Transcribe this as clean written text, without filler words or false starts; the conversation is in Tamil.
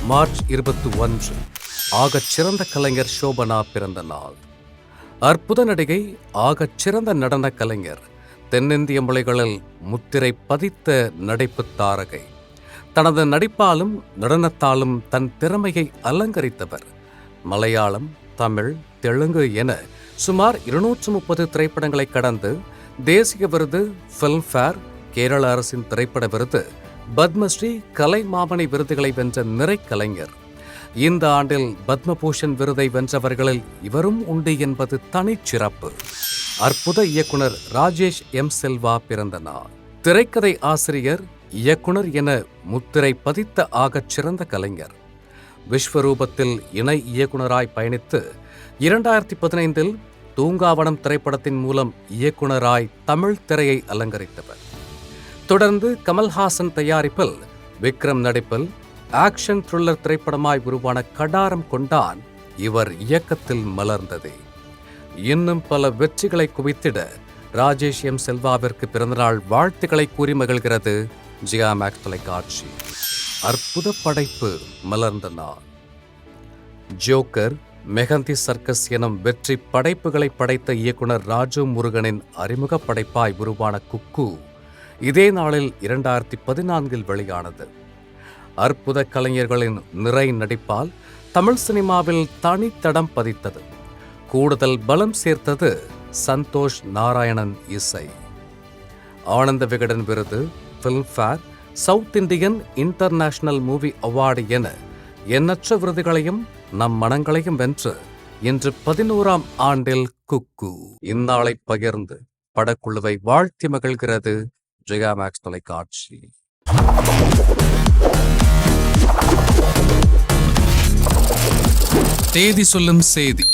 மார்ச் 21 ஆகச் சிறந்த கலைஞர் ஷோபனா பிறந்த நாள். அற்புத நடிகை, ஆகச் சிறந்த நடன கலைஞர், தென்னிந்திய மொழிகளில் முத்திரை பதித்த நடிப்பு தாரகை. தனது நடிப்பாலும் நடனத்தாலும் தன் திறமையை அலங்கரித்தவர். மலையாளம், தமிழ், தெலுங்கு என சுமார் 230 திரைப்படங்களை கடந்து தேசிய விருது, ஃபில்ம்ஃபேர், கேரள அரசின் திரைப்பட விருது, பத்மஸ்ரீ, கலைமாமணி விருதுகளை வென்ற நிறை கலைஞர். இந்த ஆண்டில் பத்மபூஷன் விருதை வென்றவர்களில் இவரும் உண்டு என்பது தனிச்சிறப்பு. அற்புத இயக்குனர் ராஜேஷ் எம். செல்வா பிறந்த நாள். திரைக்கதை ஆசிரியர், இயக்குனர் என முத்திரை பதித்த ஆகச் சிறந்த கலைஞர். விஸ்வரூபத்தில் இணை இயக்குனராய் பயணித்து 2015 தூங்காவனம் திரைப்படத்தின் மூலம் இயக்குனராய் தமிழ் திரையை அலங்கரித்தவர். தொடர்ந்து கமல்ஹாசன் தயாரிப்பில், விக்ரம் நடிப்பில் ஆக்ஷன் த்ரில்லர் திரைப்படமாய் உருவான கடாரம் கொண்டான் இவர் இயக்கத்தில் மலர்ந்தது. இன்னும் பல வெற்றிகளை குவித்திட ராஜேஷ் எம். செல்வாவிற்கு பிறந்தநாள் வாழ்த்துக்களை கூறி மகிழ்கிறது ஜியா மேக்ஸ் தொலைக்காட்சி. அற்புத படைப்பு மலர்ந்த நாள். ஜோக்கர், மெஹந்தி சர்க்கஸ் எனும் வெற்றி படைப்புகளை படைத்த இயக்குனர் ராஜு முருகனின் அறிமுக படைப்பாய் உருவான குக்கு இதே நாளில் 2014 வெளியானது. அற்புத கலைஞர்களின் நிறை நடிப்பால் தமிழ் சினிமாவில் தனித்தடம் பதித்தது. கூடுதல் பலம் சேர்த்தது சந்தோஷ் நாராயணன் இசை. ஆனந்த விகடன் விருது, Filmfare, south Indian international movie award என எண்ணற்ற விருதுகளையும் நம் மனங்களையும் வென்று இன்று 11ஆம் ஆண்டில் குக்கு இந்நாளை பகிர்ந்து படக்குழுவை வாழ்த்தி மகிழ்கிறது ஜியா மேக்ஸ் தொலைக்காட்சி. தேதி சொல்லும் செய்தி.